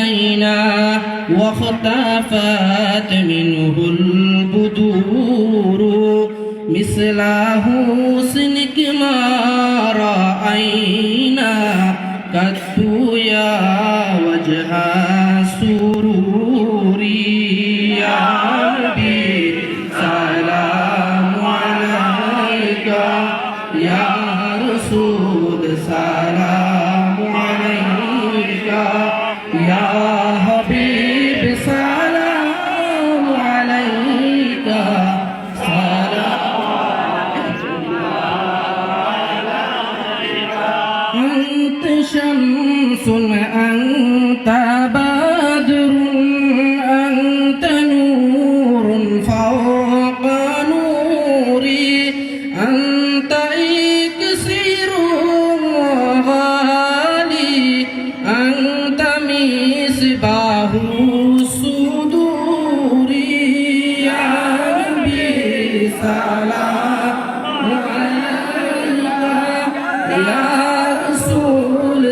علينا واختفت منه البدور مثل حسنك ما رأينا قد يا وجه سروري يا ربي سلام عليك يا رسول سلام عليك يا حبيب سلام عليك أنت شمس أنت بدر أنت نور فوق نوري أنت إكسير غالي أنت مصباح الصدور يا ربي سلام عليك يا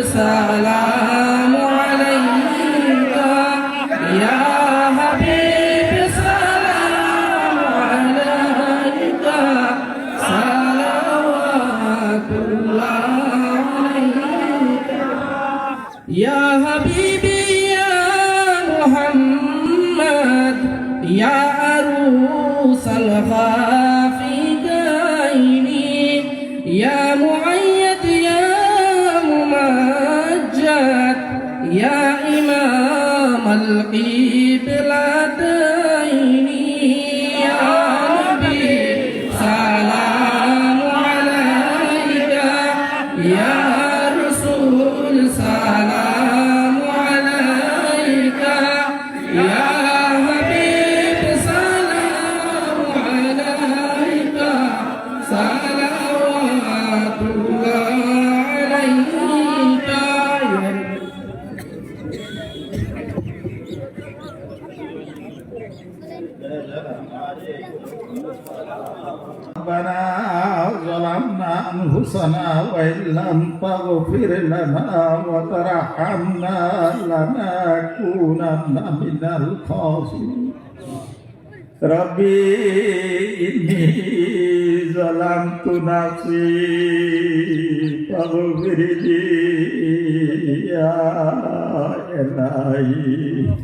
سلام عليك يا حبيب سلام عليك صلوات الله عليك يا حبيبي يا محمد يا عروس الخافقين يا معيد يا ممجد يا إمام القبلتين يا نبي سلام عليك يا رسول سلام عليك يا حبيب سلام عليك صلوات الله عليك ربنا ظلمنا أنفسنا وإن لم تغفر لنا وترحمنا لنكونن من الخاسرين ربي إني ظلمت نفسي فاغفر لي يا إلهي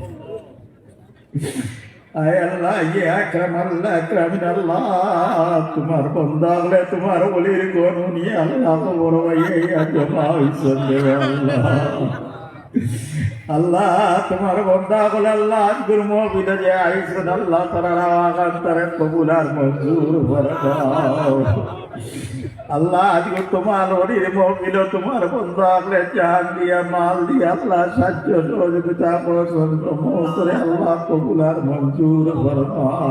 आय अल्लाह ये अकरम अल्लाह अकरमिन अल्लाह तुम्हार बंदा ले तुम्हार वलीर गोनुनी अल्लाह को बोरवाइए या जमाओ इज्जत देवे अल्लाह अल्लाह तुम्हार बंदा को अल्लाह गुरमो बिदजे आइसन अल्लाह तरा रवागन तरे कबूलार मंजूर फरमाओ अल्लाह आज को तुम्हार वलीर मोबिलो तुम्हार बंदा ले जान दिया माल दिया अल्लाह सच्चो रोज बिता को संतो मोतरे अल्लाह कबूलार मंजूर फरमाओ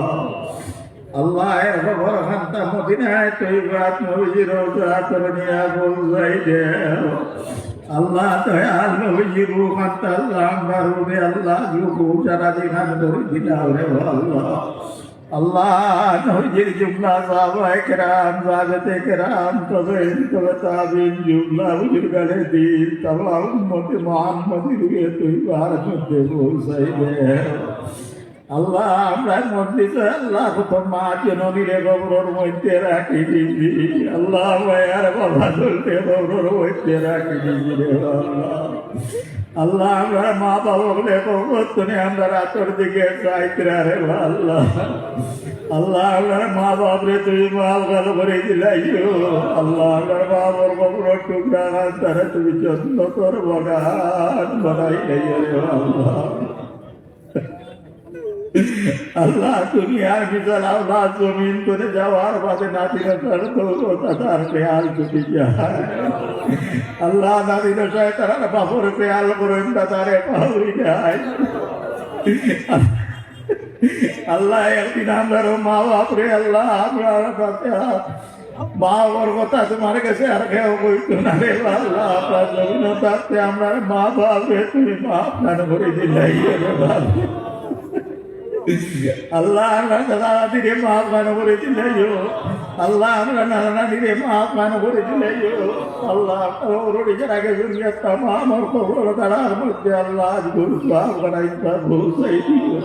अल्लाह ए खबर खंता मदीना तैयबात नबी रोजा करनिया बोल जाइदे अल्लाह दयाल नबी रूह खंता अल्लाह मरूने अल्लाह जो गुजारा दिखान दरी दिलावे अल्लाह अल्लाह नबी जुमला साहबाए किराम सादते किराम तबीन तबताबीन जुमला बुजुर्गाने दीन तबा उम्मत मोहम्मद रुए तैयबार में बोल जाइदे अल्लाह আমরা মজলিসে আল্লাহ তোমার জননী রে গবরর মধ্যে রাখি দিবি আল্লাহ মায়ার বাবা চলতে গবরর মধ্যে রাখি দিবি রে আল্লাহ আল্লাহ আমরা মা বাবাকে গবর তুমি আমরা রাতের দিকে চাইতে রে আল্লাহ আল্লাহ আমরা মা বাবরে তুই মাল গাল করে দিলাইও আল্লাহ আমরা বাবার গবর টুকরা তারা তুমি যত্ন কর বগান বানাই রে আল্লাহ अल्लाह दुनिया की सलाह जमीन को जवार बात नाती न कर दो तार ख्याल चुकी जाए अल्लाह नाती न शायद तारा बापुर ख्याल करो इंदा तारे पावरी जाए अल्लाह एक दिन हमारे माँ बाप रे अल्लाह हमारा फतेहा माँ और बता तुम्हारे कैसे हरके हो कोई तुम्हारे अल्लाह अपना जमीन ताते हमारे माँ बाप रे तुम्हें माँ अपना नबरी दिलाई है আল্লাহ আমরা দাদা দিরে মাফ গান করে দিলাইও আল্লাহ আমরা নানা দিরে মাফ গান করে দিলাইও আল্লাহ ওরই যারা গেছে আমার খবর তারার মধ্যে আল্লাহ আজ গুরু সাহেব গানাইতা ঘোষাই দিও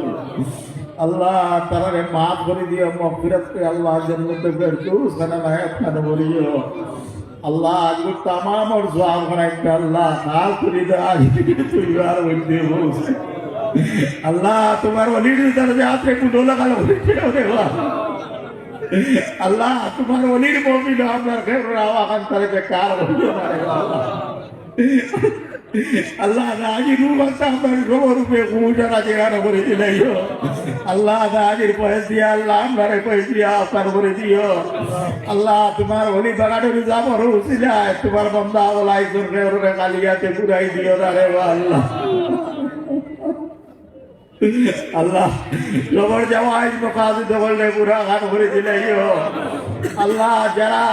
আল্লাহ তারারে মাফ করে দিও মগফিরাত কে আল্লাহ জান্নাতে ফেরদৌস বানায় খান বলিও আল্লাহ আজ গো तमाम और সাহেব গানাইতা আল্লাহ হাল করে দে আজ তুই আর বলতে বস আল্লাহ তোমার ওলির দরজাতে কুলো লাগালো রে আল্লাহ তোমার ওলির মুমিন আপনার খের আওয়াজ করে বেকার হইও না রে আল্লাহ আজি রূপটা আপনার গোবর রূপে গুজরা জায়গা করে দিলাইও আল্লাহ আজির পয়সিয়া আল্লাহ আমারে পয়সিয়া আপনার করে দিও আল্লাহ তোমার ওলি বাগাড়ে যাব রুসিলা তোমার বান্দা ওলাই করে রে কালিয়াতে পুরাই দিও রে আল্লাহ আল্লাহ জবর জামাই মকাজ দবলে পুরা ঘাট করে দিলাইও আল্লাহ যারা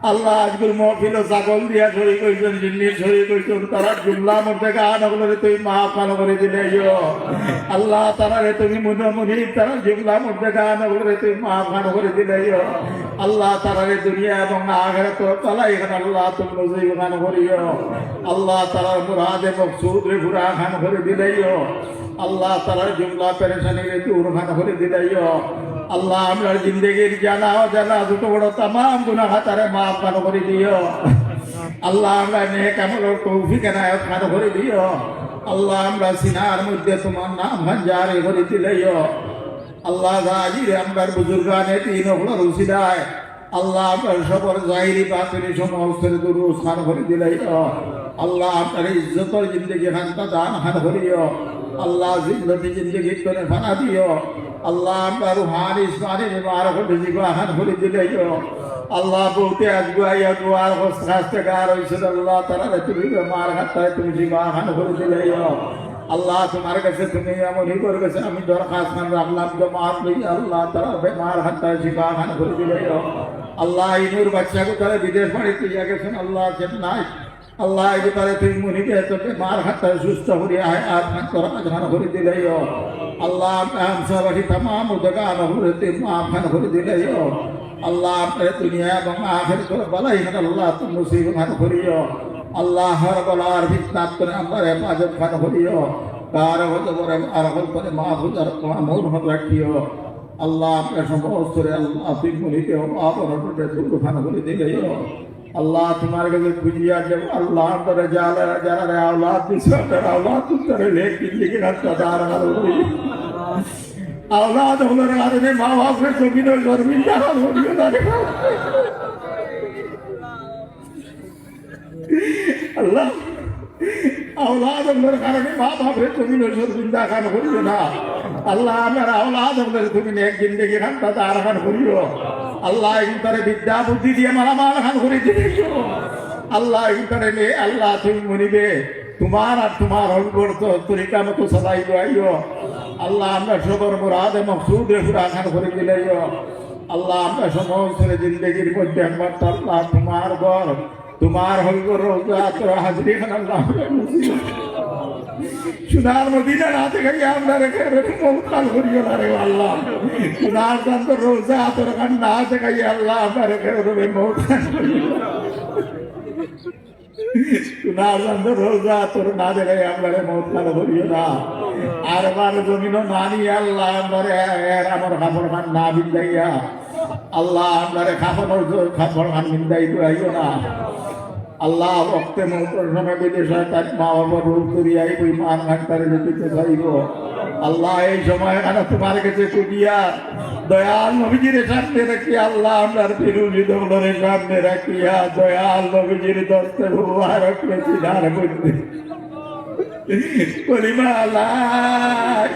আল্লাহ আজকুল মহফিল ছাগল দিয়া ছড়ি কইছেন জিন্নির ছড়ি কইছেন তারা জুমলা মধ্যে গান ওগুলো তুমি মাফ কান করে দিলাইও আল্লাহ তারারে তুমি মুনি তারা জুমলা মধ্যে গান ওগুলো তুমি মাফ কান করে দিলাইও আল্লাহ তারারে দুনিয়া এবং আখিরাত তালা এখানে আল্লাহ তুমি নজিব খান করিও আল্লাহ তারার মুরাদে মকসুদ রে পুরা খান করে দিলাইও আল্লাহ তারার জুমলা পেরেশানি রে দূর খান করে দিলাইও আল্লাহ আমরা জিন্দগির জানা অজানা ছোট বড় तमाम গুনাহ খাতারে মাফ কান করে দিও আল্লাহ আমরা নেক আমলের তৌফিক এনায়েত খান করে দিও আল্লাহ আমরা সিনার মধ্যে তোমার নাম ভাঞ্জারে করে দিলাইও আল্লাহ গাজির আমরার বুজুর্গানে তিন হলো রুসিদায় আল্লাহ আপনার সবর জাহিরি বাতিনি সমস্ত দুরুস খান করে দিলাইও আল্লাহ আপনার ইজ্জতর জিন্দগি খানটা দান খান করিও আল্লাহ জিন্দগি করে ফানা দিও আল্লাহ আমরা রুহানি ইসমানি মুবারক জিবা খান করে দিলাইও আল্লাহ বলতে আজগো আইয়া দুয়ার হস্তাগার হইছে আল্লাহ তাআলা তুমি মার হাতে তুমি জিবা খান করে দিলাইও আল্লাহ তোমার কাছে তুমি আমনি করে কাছে আমি দরখাস্ত খান রাখলাম তো মাফ লই আল্লাহ তাআলা বেমার হাতে জিবা খান করে দিলাইও আল্লাহ ইনুর বাচ্চাকে তারা বিদেশ বাড়িতে ইয়া গেছেন আল্লাহ চেন্নাই আল্লাহ এই তারে তুমি মুনিকে তোকে মার হাতে সুস্থ করে আয় আর খান তোরা খান করে দিলাইও আল্লাহ हम सब तमाम जगह नहुरते माफ खान করে দিলাইও আল্লাহ আপনি দুনিয়া এবং আখিরাত বলাই আল্লাহ তুমি মুসিবত খান করিও আল্লাহ হর বলার ফিতনাত করে আমার হেফাজত খান করিও কার হতে করে আর হল করে মাহফুজ আর মামুন হত রাখিও আল্লাহ আপনি সমস্ত আল্লাহ তুমি মুনিকে আপন হতে দুঃখ খান করে দিলাইও আল্লাহ তোমার কাছে খুঁজিয়া যে আল্লাহ তোরে যারা যারা আওলাদ দিছো তারা আওলাদ তোরে লেখি লিখে রাখতে দাঁড় আওলাদ হলো কারণে মা বাপের জমিন শর্মিন্দা হইও না রে আল্লাহ আওলাদ হলোর কারণে মা বাপের জমিন শর্মিন্দা খান হইও না আল্লাহ আমার আওলাদ হলোর তুমি এক জিন্দগি খানটা দাঁড় খান করিও আল্লাহ ইনতারে বিদ্যা বুদ্ধি দিয়ে মালামাল খান করে দিয়েছো আল্লাহ ইনতারে নে আল্লাহ তুমি মনিবে তোমার আর তোমার হলগর তো তরিকা মতো সদাই আইও আল্লাহ আমরা সবর মুরাদে মকসুদ রে পুরা খান করে দিলাইও আল্লাহ আমরা সমস্ত জিন্দগির মধ্যে আমরা আল্লাহ তোমার ঘর তোমার হলগর রোজা তোর হাজরি খান আল্লাহ সুনার মদিনা না থেকে আমরা রেখে মৌতাল করিও না রে আল্লাহ সুনার দান্ত রোজা তোর কান না থেকে আল্লাহ আমরা রেখে মৌতাল সুনার দান্ত রোজা তোর না দেখে আমরা মৌতাল করিও না আর আমার জমিন না নিয়ে আল্লাহ আমরা আমার খাবার খান না বিন্দাইয়া আল্লাহ আমরা খাবার খান বিন্দাই আইও না আল্লাহ ভক্তে মৌতমে বিদেশে তার মা বাবা রূপ করিয়াই ওই মান ঘাটারে যেতে চাইব আল্লাহ এই সময় এখানে তোমার কাছে কুটিয়া দয়াল নবীজির সামনে রাখি আল্লাহ আমরা বিরোধী দলের সামনে রাখিয়া দয়াল নবীজির দস্তে মুবারক সিনার মধ্যে কলিমা লা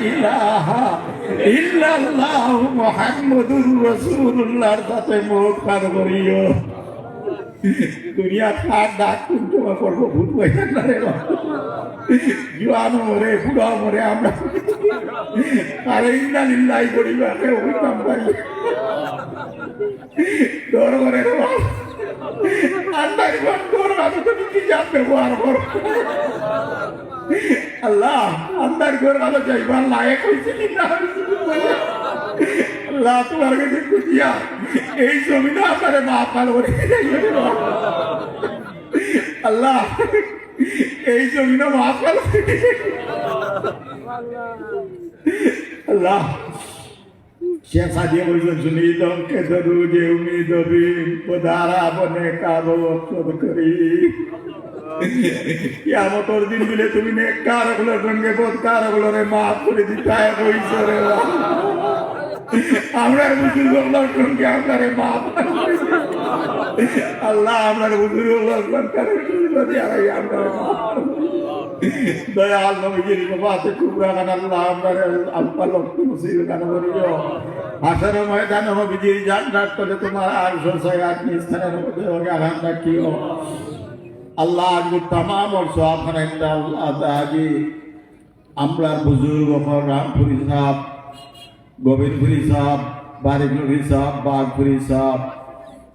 ইলাহা ইল্লাল্লাহু মুহাম্মাদুর রাসূলুল্লাহর সাথে মুখ পার করিও দুনিয়া খাট ডাক কিন্তু করবো ভূত পয়সা না রে জোয়ানো মরে বুড়া মরে আমরা আরে ইন্না লিল্লাহি পরিবারে ওই কাম পারি ডর করে আল্লাহর ঘর আমি তো কি জান ব্যবহার করব আল্লাহ আন্দার ঘর আলো যাইবার লায়ক হয়েছে কি না আল্লাহ তোমার কাছে খুঁজিয়া এই জমিনে আপনারে মা পাল করে আল্লাহ এই জমিনে মা পাল আল্লাহ শেখ সাদিয়া বলছেন শুনি দমকে ধরু যে উমিদ পদারা বনে কাবো অক্ষর করি কিয়ামতের দিন বলে তুমি নেককার গুলোর সঙ্গে বদকার গুলোরে মাফ করে দিতায় কইছো রে আমরা বুজুর্গগুলোর সঙ্গে আপনারে মাফ আল্লাহ আমরা বুজুর্গগুলোর সঙ্গে আমরা দয়াল নবীজির বাতে কুবরা গান আল্লাহ আমরা আল্লাহ লক্ষ্য মুসির গান বলিও হাসার ময়দান নবীজির জান্নাত করে তোমার আর সসায় আপনি স্থানের মধ্যে আগাম রাখিও আল্লাহ আজকে तमाम और सवाब खनाइंदा अल्लाह ताजी আমরা বুজুর্গ রামপুরি সাহেব গোবিন্দপুরি সাহেব বারিকপুরি সাহেব বাগপুরি সাহেব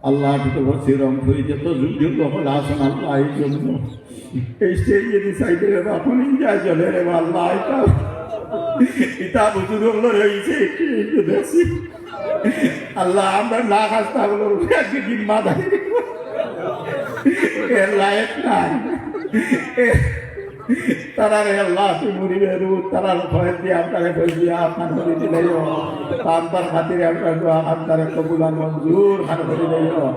আল্লাহ তো বসে রংপুরি যত যুগ হল আসন আল্লাহ এই জন্য এই স্টেজে ডিসাইড করে এখন ইন্ডিয়া চলে রে আল্লাহ এটা বুজুর্গ হলো রয়েছে কি দেখছি আল্লাহ আমরা না খাস্তা হলো একদিন মাথা এর লায়ক নাই তারা রে আল্লাহ তুমি মুড়িবে রুদ তারার ভয় দিয়ে আপনারে ভয় দিয়ে আপনার করে দিলেও তার খাতিরে আপনার দোয়া আপনারে কবুলান মঞ্জুর খান করে দিলেও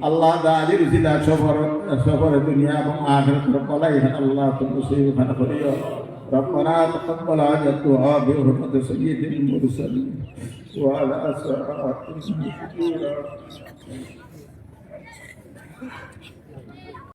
আল্লাহ দাদির উচিলা সফরে দুনিয়া এবং আখিরাতের পলাই আল্লাহ তুমি সেই খান করিও ربنا تقبل حاجتها بحرمة سيد المرسلين وعلى آله